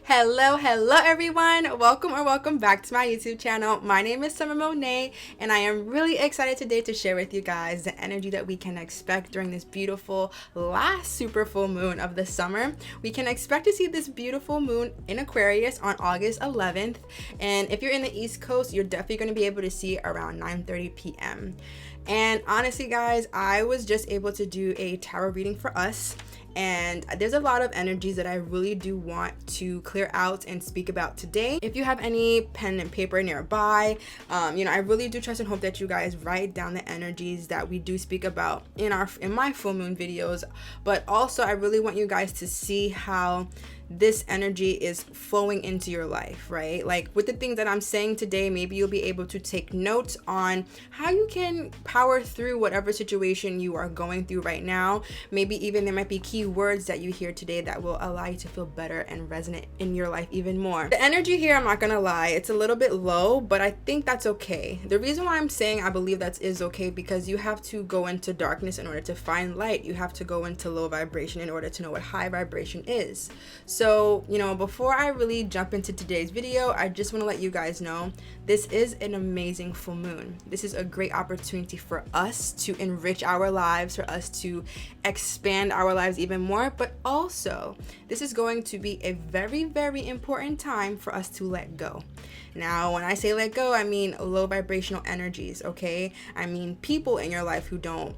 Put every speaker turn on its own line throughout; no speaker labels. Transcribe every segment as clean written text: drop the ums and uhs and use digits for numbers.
Hello everyone. Welcome back to my YouTube channel. My name is Summer Monet, and I am really excited today to share with you guys the energy that we can expect during this beautiful last super full moon of the summer. We can expect to see this beautiful moon in Aquarius on August 11th, and if you're in the East Coast, you're definitely going to be able to see it around 9:30 p.m. And honestly guys, I was just able to do a tarot reading for us, and there's a lot of energies that I really do want to clear out and speak about today. If you have any pen and paper nearby, I really do trust and hope that you guys write down the energies that we do speak about in my full moon videos. But also I really want you guys to see how this energy is flowing into your life, right? Like with the things that I'm saying today, maybe you'll be able to take notes on how you can power through whatever situation you are going through right now. Maybe even there might be key words that you hear today that will allow you to feel better and resonate in your life even more. The energy here, I'm not gonna lie, it's a little bit low, but I think that's okay. The reason why I'm saying I believe that is okay, because you have to go into darkness in order to find light. You have to go into low vibration in order to know what high vibration is. So, before I really jump into today's video, I just want to let you guys know this is an amazing full moon. This is a great opportunity for us to enrich our lives, for us to expand our lives even more, but also this is going to be a very, very important time for us to let go. Now, when I say let go, I mean low vibrational energies, okay? I mean people in your life who don't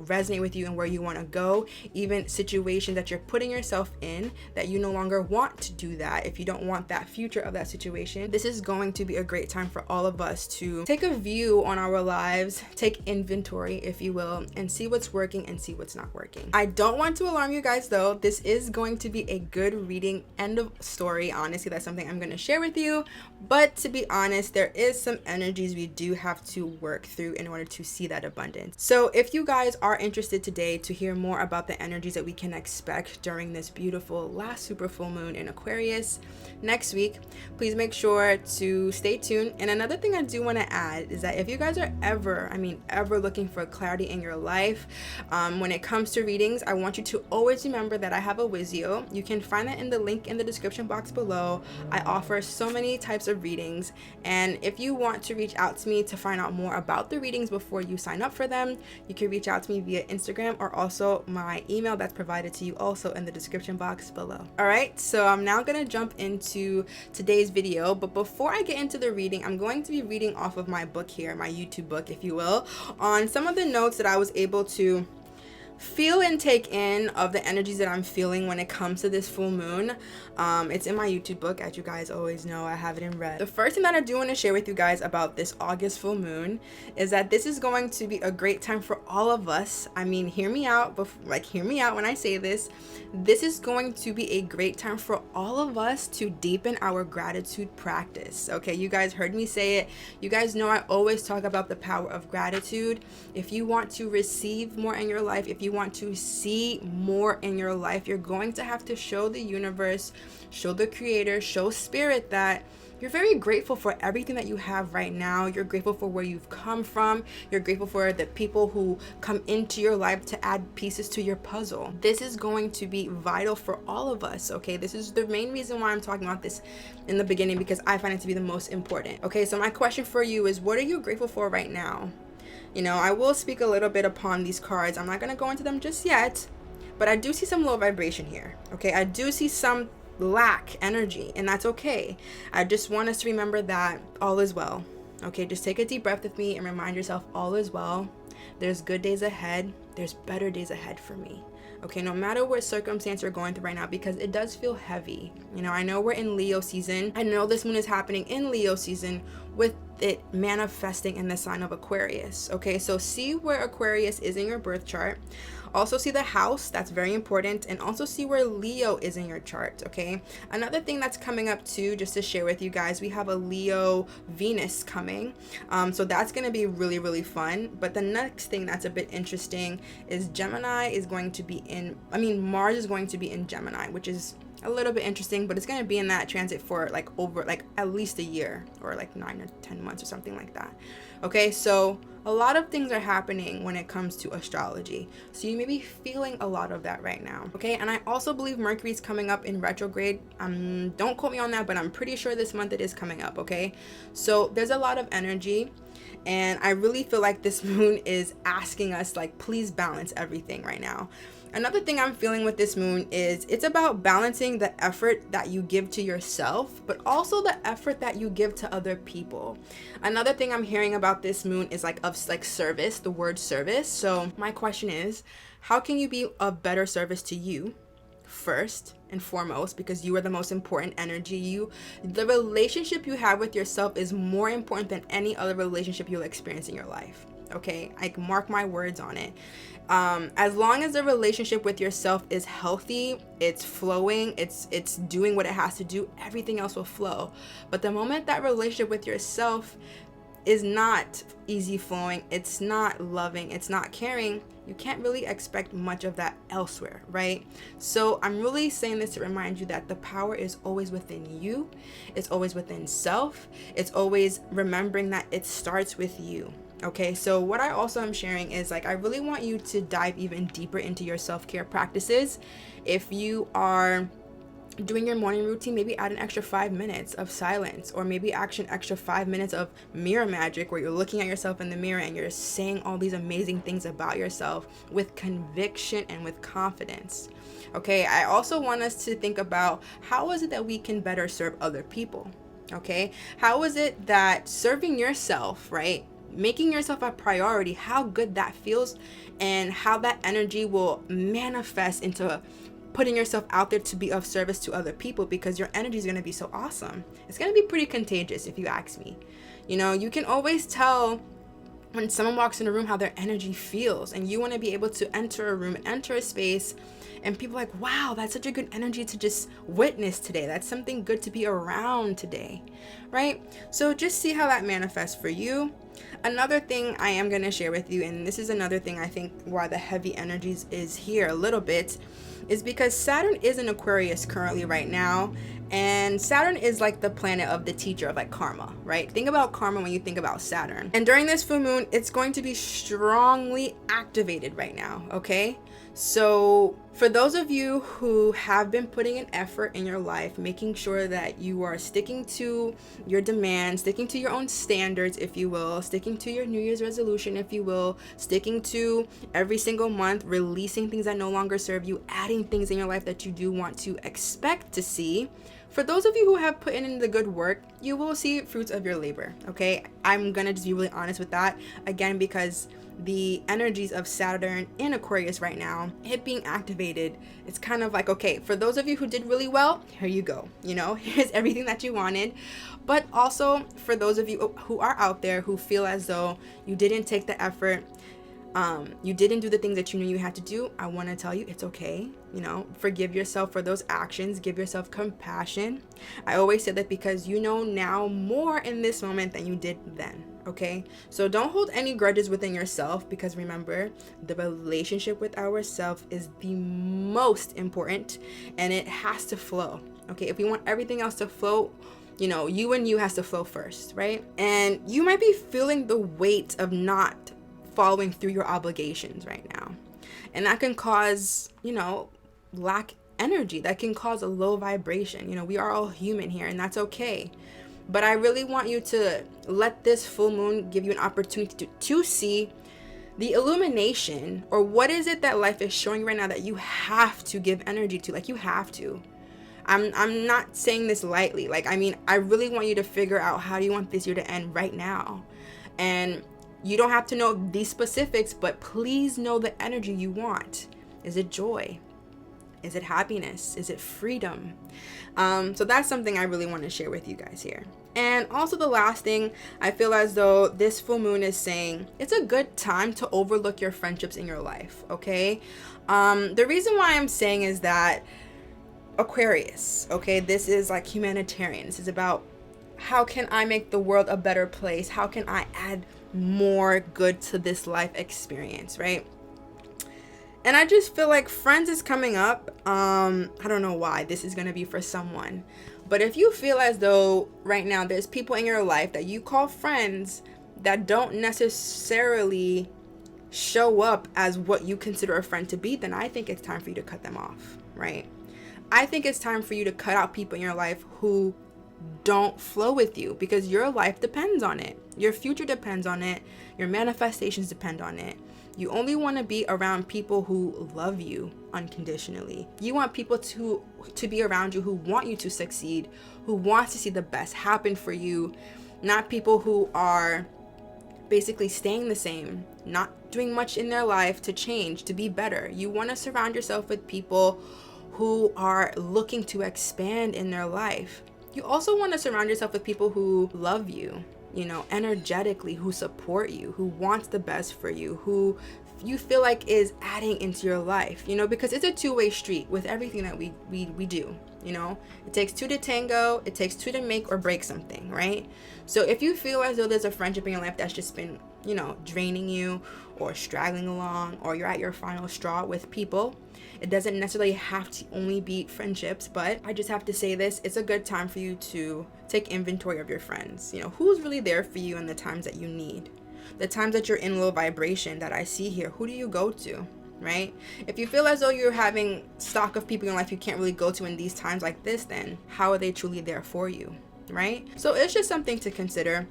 resonate with you and where you want to go, even situations that you're putting yourself in that you no longer want to do that. If you don't want that future of that situation, this is going to be a great time for all of us to take a view on our lives, take inventory, if you will, and see what's working and see what's not working. I don't want to alarm you guys though. This is going to be a good reading, end of story. Honestly, that's something I'm going to share with you. But to be honest, there is some energies we do have to work through in order to see that abundance. So if you guys are interested today to hear more about the energies that we can expect during this beautiful last super full moon in Aquarius next week, please make sure to stay tuned. And another thing I do want to add is that if you guys are ever looking for clarity in your life, when it comes to readings, I want you to always remember that I have a Wizio. You can find that in the link in the description box below. I offer so many types of readings, and if you want to reach out to me to find out more about the readings before you sign up for them, you can reach out to me via Instagram or also my email that's provided to you also in the description box below. All right, so I'm now gonna jump into today's video, but before I get into the reading, I'm going to be reading off of my book here, my YouTube book, if you will, on some of the notes that I was able to feel and take in of the energies that I'm feeling when it comes to this full moon. It's in my YouTube book, as you guys always know. I have it in red. The first thing that I do want to share with you guys about this August full moon is that this is going to be a great time for all of us. I mean, hear me out when I say this. This is going to be a great time for all of us to deepen our gratitude practice. Okay, you guys heard me say it. You guys know I always talk about the power of gratitude. If you want to receive more in your life, if you want to see more in your life, you're going to have to show the universe, show the creator, show spirit that you're very grateful for everything that you have right now. You're grateful for where you've come from. You're grateful for the people who come into your life to add pieces to your puzzle. This is going to be vital for all of us, okay? This is the main reason why I'm talking about this in the beginning, because I find it to be the most important. Okay, so my question for you is, what are you grateful for right now? I will speak a little bit upon these cards. I'm not going to go into them just yet, but I do see some low vibration here, okay? I do see some lack energy, and that's okay. I just want us to remember that all is well, okay? Just take a deep breath with me and remind yourself all is well. There's good days ahead. There's better days ahead for me. Okay, no matter what circumstance you're going through right now, because it does feel heavy. I know we're in Leo season. I know this moon is happening in Leo season with it manifesting in the sign of Aquarius. Okay, so see where Aquarius is in your birth chart. Also see the house, that's very important, and also see where Leo is in your chart, okay? Another thing that's coming up too, just to share with you guys, we have a Leo Venus coming. So that's gonna be really, really fun. But the next thing that's a bit interesting is Mars is going to be in Gemini, which is a little bit interesting, but it's going to be in that transit for like over like at least a year, or like 9 or 10 months or something like that. Okay, so a lot of things are happening when it comes to astrology, so you may be feeling a lot of that right now. Okay, and I also believe Mercury's coming up in retrograde. Don't quote me on that, but I'm pretty sure this month it is coming up. Okay, so there's a lot of energy, and I really feel like this moon is asking us, like, please balance everything right now. Another thing I'm feeling with this moon is it's about balancing the effort that you give to yourself, but also the effort that you give to other people. Another thing I'm hearing about this moon is like service, the word service. So my question is, how can you be of better service to you first and foremost, because you are the most important energy. The relationship you have with yourself is more important than any other relationship you'll experience in your life. Okay, I mark my words on it. As long as the relationship with yourself is healthy, it's flowing, it's doing what it has to do, everything else will flow. But the moment that relationship with yourself is not easy flowing, it's not loving, it's not caring, you can't really expect much of that elsewhere, right? So I'm really saying this to remind you that the power is always within you. It's always within self. It's always remembering that it starts with you. Okay, so what I also am sharing is, like, I really want you to dive even deeper into your self-care practices. If you are doing your morning routine, maybe add an extra 5 minutes of silence, or maybe action extra 5 minutes of mirror magic, where you're looking at yourself in the mirror and you're saying all these amazing things about yourself with conviction and with confidence. Okay, I also want us to think about, how is it that we can better serve other people? Okay, how is it that serving yourself, right, making yourself a priority, how good that feels, and how that energy will manifest into putting yourself out there to be of service to other people, because your energy is going to be so awesome. It's going to be pretty contagious, if you ask me. You know, you can always tell when someone walks in a room how their energy feels, and you want to be able to enter a room and enter a space and people are like, wow, that's such a good energy to just witness today. That's something good to be around today, right? So just see how that manifests for you. Another thing I am going to share with you, and this is another thing I think why the heavy energies is here a little bit, is because Saturn is in Aquarius currently right now. And Saturn is like the planet of the teacher of like karma, right? Think about karma when you think about Saturn. And during this full moon, it's going to be strongly activated right now, okay? So for those of you who have been putting an effort in your life, making sure that you are sticking to your demands, sticking to your own standards, if you will, sticking to your New Year's resolution, if you will, sticking to every single month, releasing things that no longer serve you, adding things in your life that you do want to expect to see. For those of you who have put in the good work, you will see fruits of your labor, okay? I'm gonna just be really honest with that, again, because the energies of Saturn in Aquarius right now, it being activated, it's kind of like, okay, for those of you who did really well, here you go, you know, here's everything that you wanted. But also for those of you who are out there who feel as though you didn't take the effort, you didn't do the things that you knew you had to do, I want to tell you it's okay. You know, forgive yourself for those actions, give yourself compassion. I always say that because you know now more in this moment than you did then, okay? So don't hold any grudges within yourself, because remember, the relationship with ourselves is the most important and it has to flow, okay? If we want everything else to flow, you know, you and you has to flow first, right? And you might be feeling the weight of not following through your obligations right now, and that can cause, you know, lack energy, that can cause a low vibration. You know, we are all human here, and that's okay. But I really want you to let this full moon give you an opportunity to see the illumination, or what is it that life is showing right now that you have to give energy to. Like, you have to. I'm not saying this lightly. Like, I mean, I really want you to figure out, how do you want this year to end right now? And you don't have to know these specifics, but please know the energy you want. Is it joy? Is it happiness? Is it freedom? So that's something I really want to share with you guys here. And also the last thing, I feel as though this full moon is saying it's a good time to overlook your friendships in your life, okay? The reason why I'm saying is that Aquarius, okay, this is like humanitarian. This is about, how can I make the world a better place? How can I add more good to this life experience, right? And I just feel like friends is coming up. I don't know why this is going to be for someone. But if you feel as though right now there's people in your life that you call friends that don't necessarily show up as what you consider a friend to be, then I think it's time for you to cut them off, right? I think it's time for you to cut out people in your life who don't flow with you, because your life depends on it. Your future depends on it. Your manifestations depend on it. You only want to be around people who love you unconditionally. You want people to be around you who want you to succeed, who wants to see the best happen for you, not people who are basically staying the same, not doing much in their life to change, to be better. You want to surround yourself with people who are looking to expand in their life. You also want to surround yourself with people who love you, you know, energetically, who support you, who wants the best for you, who you feel like is adding into your life, you know, because it's a two-way street with everything that we do, you know. It takes two to tango, it takes two to make or break something, right? So if you feel as though there's a friendship in your life that's just been, you know, draining you or straggling along, or you're at your final straw with people, it doesn't necessarily have to only be friendships, but I just have to say this, it's a good time for you to take inventory of your friends. You know, who's really there for you in the times that you need, the times that you're in low vibration that I see here. Who do you go to, right? If you feel as though you're having stock of people in your life you can't really go to in these times like this, then how are they truly there for you, right? So it's just something to consider.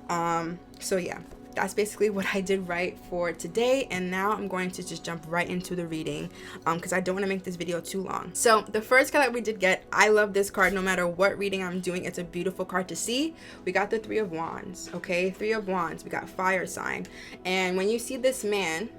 So yeah, that's basically what I did right for today. And now I'm going to just jump right into the reading because I don't want to make this video too long. So the first card that we did get, I love this card no matter what reading I'm doing. It's a beautiful card to see. We got the Three of Wands, okay? Three of Wands. We got fire sign. And when you see this man,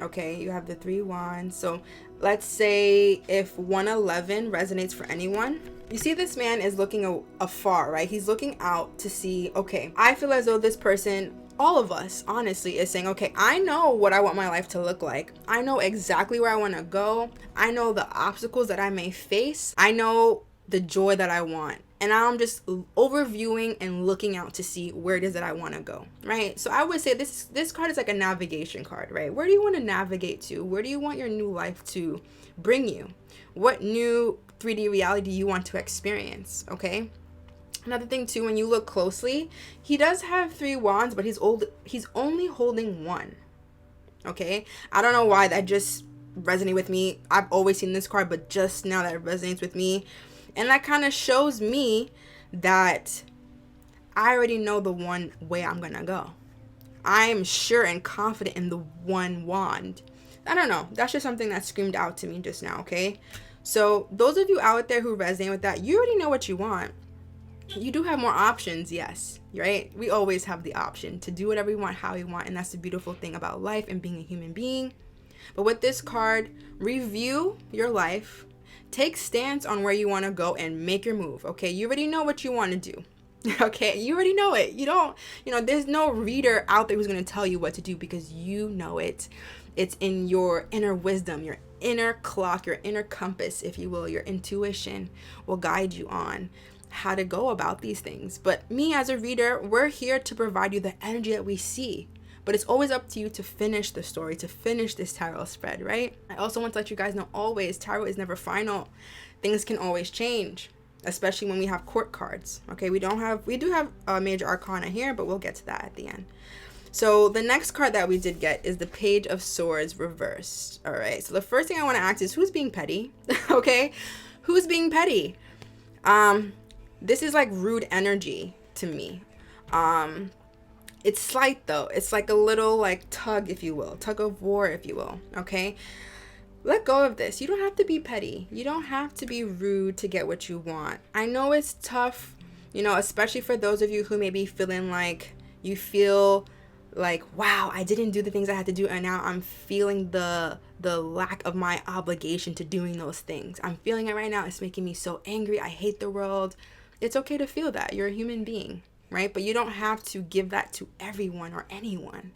okay, you have the Three Wands. So let's say if 111 resonates for anyone, you see this man is looking afar, right? He's looking out to see, okay, I feel as though this person, all of us honestly, is saying, okay, I know what I want my life to look like. I know exactly where I want to go. I know the obstacles that I may face. I know the joy that I want. And I'm just overviewing and looking out to see where it is that I want to go, right? So I would say this card is like a navigation card, right? Where do you want to navigate to? Where do you want your new life to bring you? What new 3D reality do you want to experience, okay? Another thing too, when you look closely, he does have 3 wands, but he's only holding one, okay? I don't know why that just resonated with me. I've always seen this card, but just now that it resonates with me. And that kind of shows me that I already know the one way I'm going to go. I am sure and confident in the one wand. I don't know. That's just something that screamed out to me just now, okay? So those of you out there who resonate with that, you already know what you want. You do have more options, yes, right? We always have the option to do whatever we want, how we want, and that's the beautiful thing about life and being a human being. But with this card, review your life, take stance on where you want to go, and make your move, okay? You already know what you want to do, okay? You already know it. You don't, there's no reader out there who's going to tell you what to do because you know it. It's in your inner wisdom, your inner clock, your inner compass, if you will. Your intuition will guide you on how to go about these things. But me as a reader, we're here to provide you the energy that we see. But it's always up to you to finish the story, to finish this tarot spread, right? I also want to let you guys know always, tarot is never final. Things can always change, especially when we have court cards. Okay, we do have a major arcana here, but we'll get to that at the end. So the next card that we did get is the Page of Swords reversed. All right, so the first thing I want to ask is, who's being petty? Okay, who's being petty? This is like rude energy to me. It's slight though. It's like a little like tug, if you will, tug of war, if you will. Okay, let go of this. You don't have to be petty. You don't have to be rude to get what you want. I know it's tough, especially for those of you who may be feeling like you feel like, wow, I didn't do the things I had to do, and now I'm feeling the lack of my obligation to doing those things. I'm feeling it right now. It's making me so angry. I hate the world. It's okay to feel that. You're a human being, right? But you don't have to give that to everyone or anyone,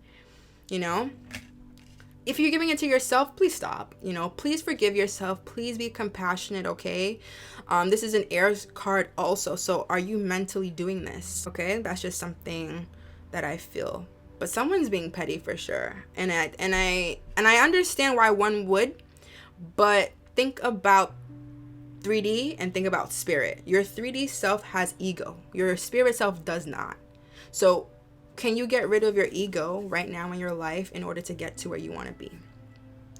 If you're giving it to yourself, please stop. Please forgive yourself. Please be compassionate, okay? This is an air card also. So are you mentally doing this? Okay, that's just something that I feel but someone's being petty for sure. And I understand why one would, but think about 3D and think about spirit. Your 3D self has ego. Your spirit self does not. So can you get rid of your ego right now in your life in order to get to where you want to be?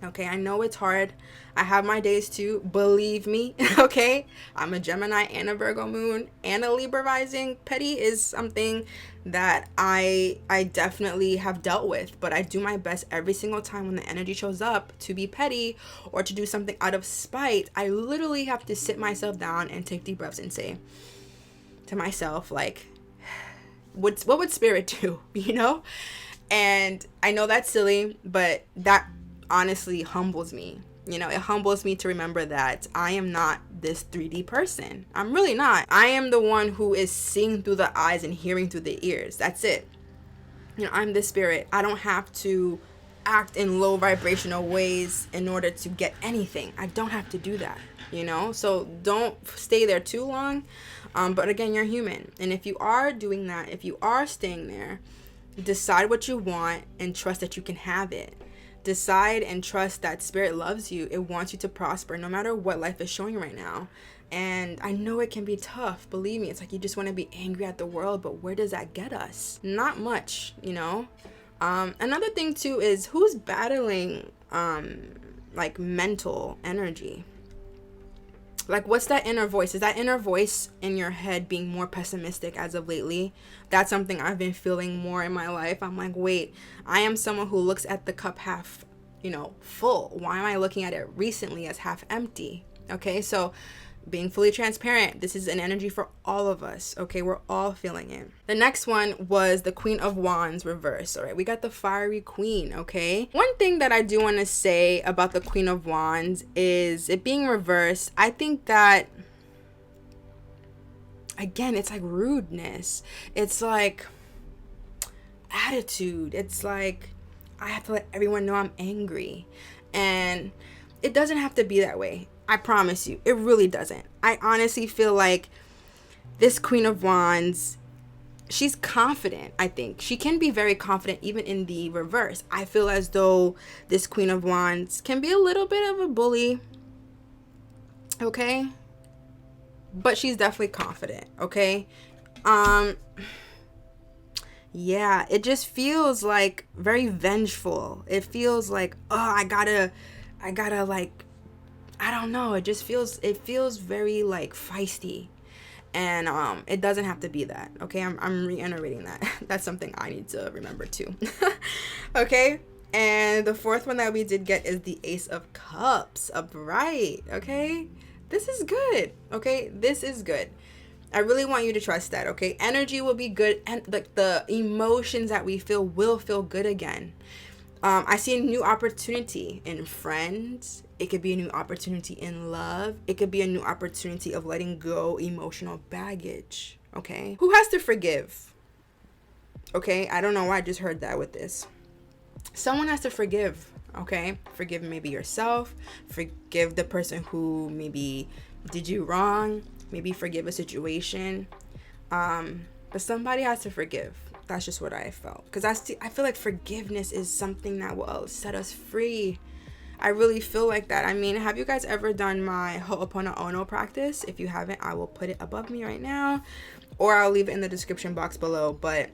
Okay, I know it's hard. I have my days too, believe me. Okay, I'm a Gemini and a Virgo moon and a Libra rising. Petty is something that I definitely have dealt with, but I do my best every single time when the energy shows up to be petty or to do something out of spite. I literally have to sit myself down and take deep breaths and say to myself, like, what would spirit do? You know? And I know that's silly, but that honestly humbles me. You know, it humbles me to remember that I am not this 3D person. I'm really not. I am the one who is seeing through the eyes and hearing through the ears. That's it. You know, I'm the spirit. I don't have to act in low vibrational ways in order to get anything. I don't have to do that, you know? So don't stay there too long. But again, you're human. And if you are doing that, if you are staying there, decide what you want and trust that you can have it. Decide and trust that spirit loves you. It wants you to prosper no matter what life is showing right now. And I know it can be tough. Believe me, it's like you just want to be angry at the world, but where does that get us? Not much, you know? Another thing too is who's battling like mental energy? Like, what's that inner voice? Is that inner voice in your head being more pessimistic as of lately? That's something I've been feeling more in my life. I'm like, wait, I am someone who looks at the cup half, you know, full. Why am I looking at it recently as half empty? Okay, so being fully transparent, this is an energy for all of us. Okay, we're all feeling it. The next one was the Queen of Wands reverse. All right, we got the fiery queen. Okay, one thing that I do want to say about the Queen of Wands is it being reversed. I think that, again, it's like rudeness. It's like attitude. It's like I have to let everyone know I'm angry, and it doesn't have to be that way. I promise you, it really doesn't. I honestly feel like this Queen of Wands, she's confident, I think. She can be very confident even in the reverse. I feel as though this Queen of Wands can be a little bit of a bully, okay? But she's definitely confident, okay? Yeah, it just feels like very vengeful. It feels like, oh, I gotta like, I don't know, it feels very like feisty, and it doesn't have to be that. Okay, I'm reiterating that. That's something I need to remember too. Okay, and the fourth one that we did get is the Ace of Cups upright. Okay, this is good. Okay, this is good. I really want you to trust that. Okay, energy will be good, and the emotions that we feel will feel good again. I see a new opportunity in friends. It could be a new opportunity in love. It could be a new opportunity of letting go emotional baggage. Okay, who has to forgive? Okay, I don't know why I just heard that with this. Someone has to forgive. Okay, forgive maybe yourself. Forgive the person who maybe did you wrong. Maybe forgive a situation. But somebody has to forgive. That's just what I felt. Because I feel like forgiveness is something that will set us free. I really feel like that. I mean, have you guys ever done my Ho'oponopono practice? If you haven't, I will put it above me right now, or I'll leave it in the description box below. But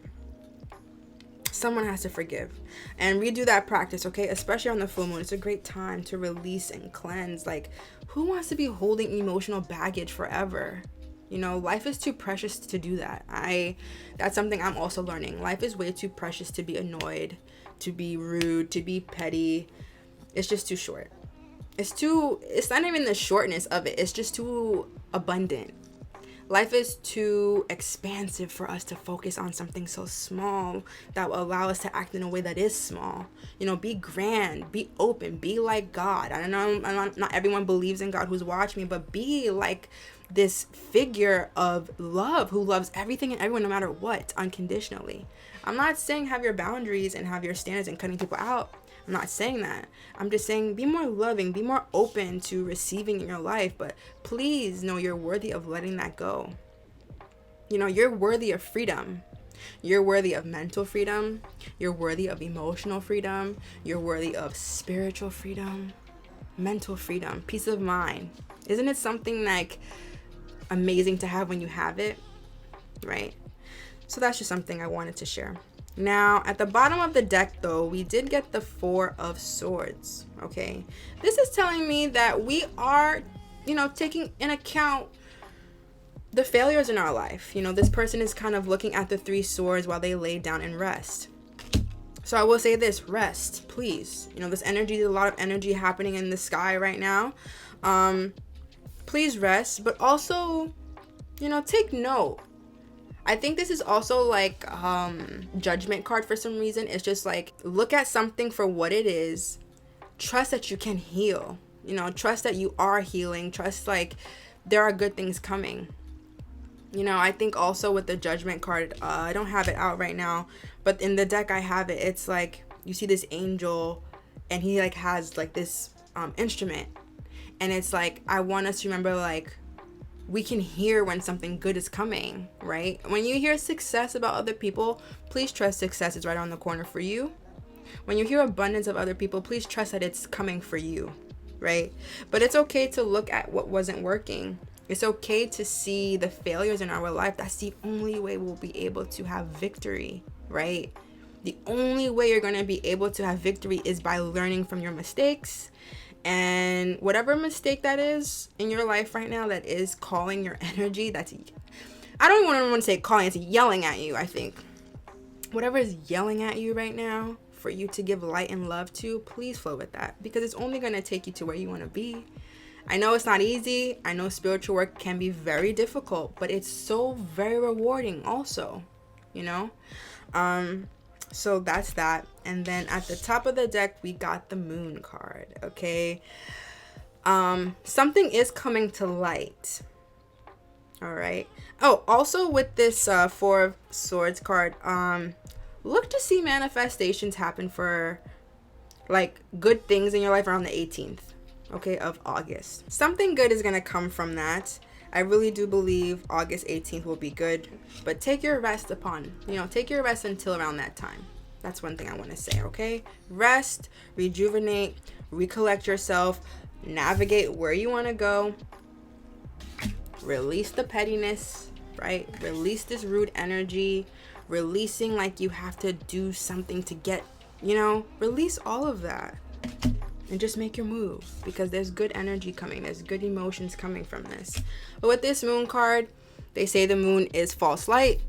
someone has to forgive and redo that practice, okay? Especially on the full moon. It's a great time to release and cleanse. Like, who wants to be holding emotional baggage forever? You know, life is too precious to do that. That's something I'm also learning. Life is way too precious to be annoyed, to be rude, to be petty. It's just too short. It's not even the shortness of it. It's just too abundant. Life is too expansive for us to focus on something so small that will allow us to act in a way that is small. You know, be grand, be open, be like God. I don't know, not everyone believes in God who's watching me, but be like this figure of love who loves everything and everyone no matter what, unconditionally. I'm not saying have your boundaries and have your standards and cutting people out. I'm not saying that. I'm just saying be more loving, be more open to receiving in your life, but please know you're worthy of letting that go. You know, you're worthy of freedom. You're worthy of mental freedom. You're worthy of emotional freedom. You're worthy of spiritual freedom, mental freedom, peace of mind. Isn't it something like amazing to have when you have it, right? So that's just something I wanted to share. Now, at the bottom of the deck, though, we did get the Four of Swords, okay? This is telling me that we are, taking in account the failures in our life. This person is kind of looking at the Three Swords while they lay down and rest. So I will say this, rest, please. This energy, there's a lot of energy happening in the sky right now. Please rest, but also, take note. I think this is also like judgment card for some reason. It's just like, look at something for what it is. Trust that you can heal. Trust that you are healing. Trust like there are good things coming. I think also with the judgment card, I don't have it out right now, but in the deck I have it. It's like you see this angel and he like has like this instrument, and it's like, I want us to remember, like, we can hear when something good is coming, right? When you hear success about other people, please trust success is right around the corner for you. When you hear abundance of other people, please trust that it's coming for you, right? But it's okay to look at what wasn't working. It's okay to see the failures in our life. That's the only way we'll be able to have victory, right? The only way you're going to be able to have victory is by learning from your mistakes. And whatever mistake that is in your life right now that is calling your energy, I don't even want to say calling, it's yelling at you, I think. Whatever is yelling at you right now for you to give light and love to, please flow with that, because it's only going to take you to where you want to be. I know it's not easy. I know spiritual work can be very difficult, but it's so very rewarding also, So that's that. And then at the top of the deck, we got the Moon card, okay? Something is coming to light. All right. Oh, also with this Four of Swords card, look to see manifestations happen for like good things in your life around the 18th, okay, of August. Something good is going to come from that. I really do believe August 18th will be good, but take your rest take your rest until around that time. That's one thing I want to say, okay? Rest, rejuvenate, recollect yourself, navigate where you want to go, release the pettiness, right? Release this rude energy, releasing like you have to do something to get, release all of that. And just make your move, because there's good energy coming. There's good emotions coming from this. But with this Moon card, they say the moon is false light.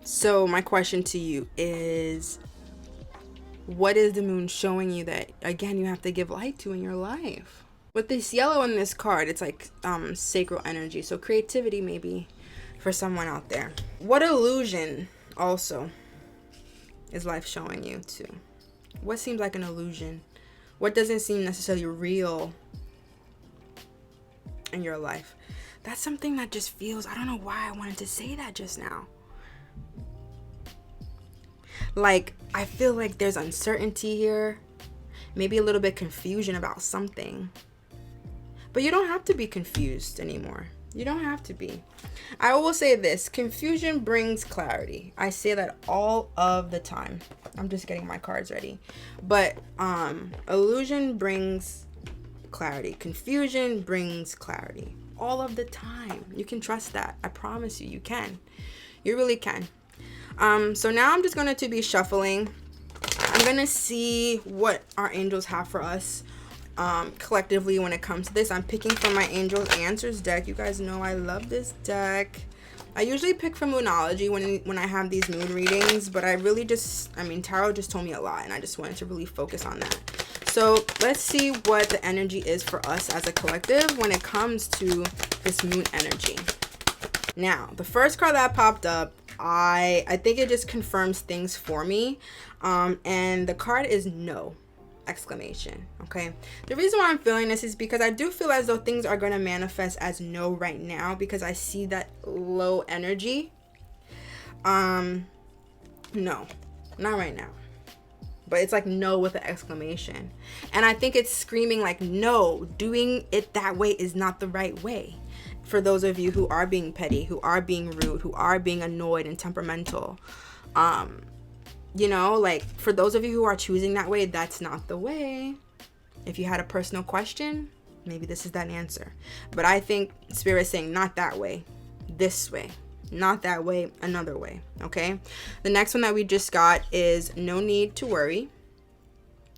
So my question to you is, what is the moon showing you that, again, you have to give light to in your life? With this yellow in this card, it's like sacral energy. So creativity maybe for someone out there. What illusion also is life showing you too? What seems like an illusion? What doesn't seem necessarily real in your life? That's something that just feels, I don't know why I wanted to say that just now. Like, I feel like there's uncertainty here. Maybe a little bit confusion about something. But you don't have to be confused anymore. You don't have to be. I will say this, confusion brings clarity. I say that all of the time. I'm just getting my cards ready. But illusion brings clarity. Confusion brings clarity. All of the time. You can trust that. I promise you, you can. You really can. So now I'm just going to be shuffling. I'm going to see what our angels have for us collectively when it comes to this. I'm picking from my Angels Answers deck. You guys know I love this deck. I usually pick from Moonology when I have these moon readings, but I really tarot just told me a lot, and I just wanted to really focus on that. So let's see what the energy is for us as a collective when it comes to this moon energy. Now, the first card that popped up, I think it just confirms things for me, and the card is No! Exclamation. Okay, the reason why I'm feeling this is because I do feel as though things are going to manifest as no right now, because I see that low energy. No, not right now, but it's like no with an exclamation, and I think it's screaming like, no, doing it that way is not the right way. for those of you who are being petty, who are being rude, who are being annoyed and temperamental. You know, like, for those of you who are choosing that way, that's not the way. If you had a personal question, maybe this is that answer. But I think Spirit's saying not that way, this way. Not that way, another way, okay? The next one that we just got is no need to worry.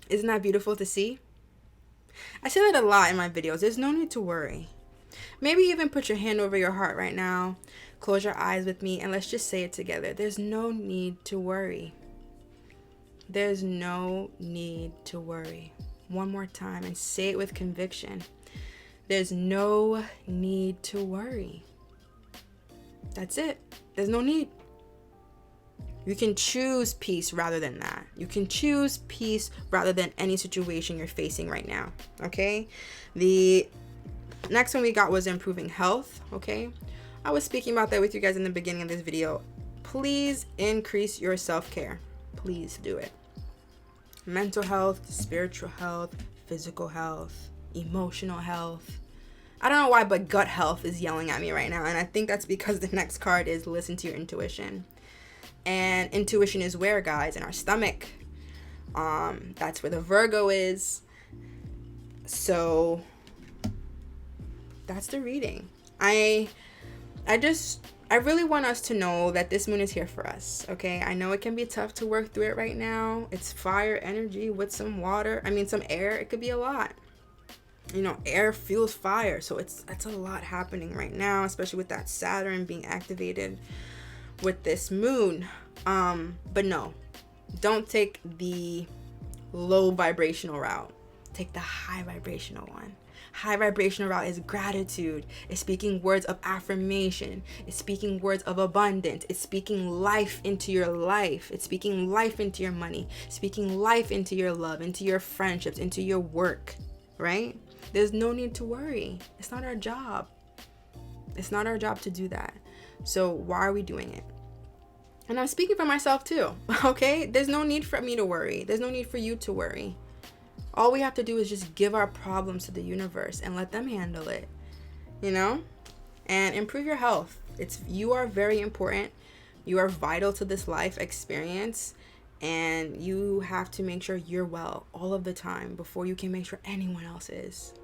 Isn't that beautiful to see? I say that a lot in my videos. There's no need to worry. Maybe even put your hand over your heart right now. Close your eyes with me and let's just say it together. There's no need to worry. There's no need to worry. One more time and say it with conviction. There's no need to worry. That's it. There's no need. You can choose peace rather than that. You can choose peace rather than any situation you're facing right now. Okay? The next one we got was improving health. Okay? I was speaking about that with you guys in the beginning of this video. Please increase your self-care. Please do it. Mental health, spiritual health, physical health, emotional health. I don't know why, but gut health is yelling at me right now. And I think that's because the next card is listen to your intuition. And intuition is where, guys? In our stomach. That's where the Virgo is. So that's the reading. I really want us to know that this moon is here for us, okay? I know it can be tough to work through it right now. It's fire energy with some water. I mean, some air. It could be a lot. You know, air fuels fire. So it's a lot happening right now, especially with that Saturn being activated with this moon. But no, don't take the low vibrational route. Take the high vibrational one. High vibrational route is gratitude. It's speaking words of affirmation. It's speaking words of abundance. It's speaking life into your life. It's speaking life into your money. Speaking life into your love, into your friendships, into your work, right? There's no need to worry. It's not our job. It's not our job to do that. So why are we doing it? And I'm speaking for myself too, okay? There's no need for me to worry. There's no need for you to worry. All we have to do is just give our problems to the universe and let them handle it, you know? And improve your health. You are very important. You are vital to this life experience. And you have to make sure you're well all of the time before you can make sure anyone else is,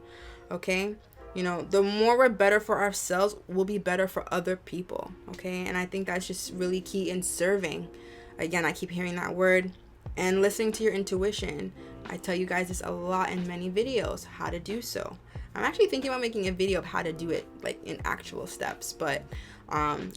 okay? You know, the more we're better for ourselves, we'll be better for other people, okay? And I think that's just really key in serving. Again, I keep hearing that word. And listening to your intuition. I tell you guys this a lot in many videos, how to do so. I'm actually thinking about making a video of how to do it, like in actual steps. But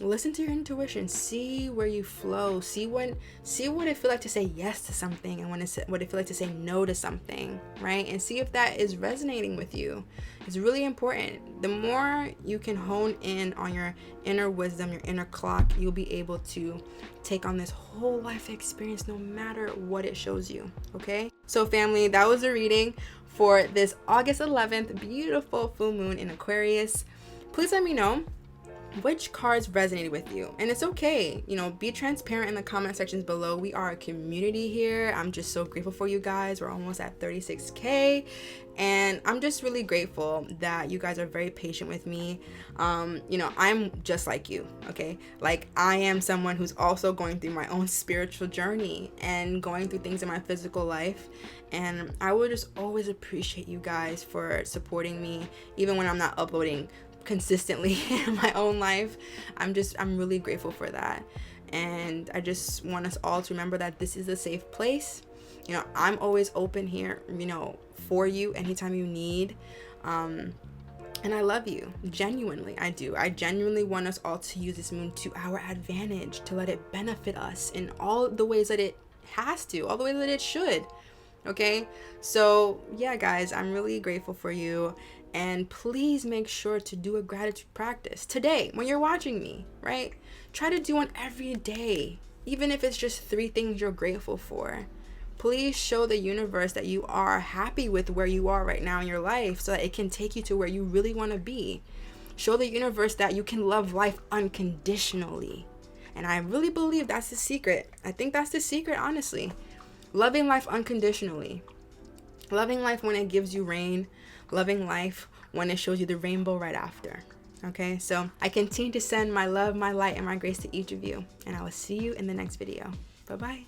listen to your intuition. See where you flow. See what it feels like to say yes to something, and what it feels like to say no to something, right? And see if that is resonating with you. It's really important. The more you can hone in on your inner wisdom, your inner clock, you'll be able to take on this whole life experience no matter what it shows you, okay? So family, that was a reading for this August 11th beautiful full moon in Aquarius. Please let me know which cards resonated with you, and it's okay, you know, be transparent in the comment sections below. We are a community here. I'm just so grateful for you guys. We're almost at 36K, and I'm just really grateful that you guys are very patient with me. You know, I'm just like you, okay? Like, I am someone who's also going through my own spiritual journey and going through things in my physical life, and I will just always appreciate you guys for supporting me even when I'm not uploading consistently in my own life. I'm really grateful for that. And I just want us all to remember that this is a safe place. You know, I'm always open here, you know, for you anytime you need. And I love you. Genuinely, I do. I genuinely want us all to use this moon to our advantage, to let it benefit us in all the ways that it has to, all the ways that it should. Okay? So, yeah, guys, I'm really grateful for you. And please make sure to do a gratitude practice today when you're watching me, right? Try to do one every day, even if it's just 3 things you're grateful for. Please show the universe that you are happy with where you are right now in your life so that it can take you to where you really want to be. Show the universe that you can love life unconditionally. And I really believe that's the secret. I think that's the secret, honestly. Loving life unconditionally. Loving life when it gives you rain. Loving life when it shows you the rainbow right after. Okay, so I continue to send my love, my light, and my grace to each of you. And I will see you in the next video. Bye-bye.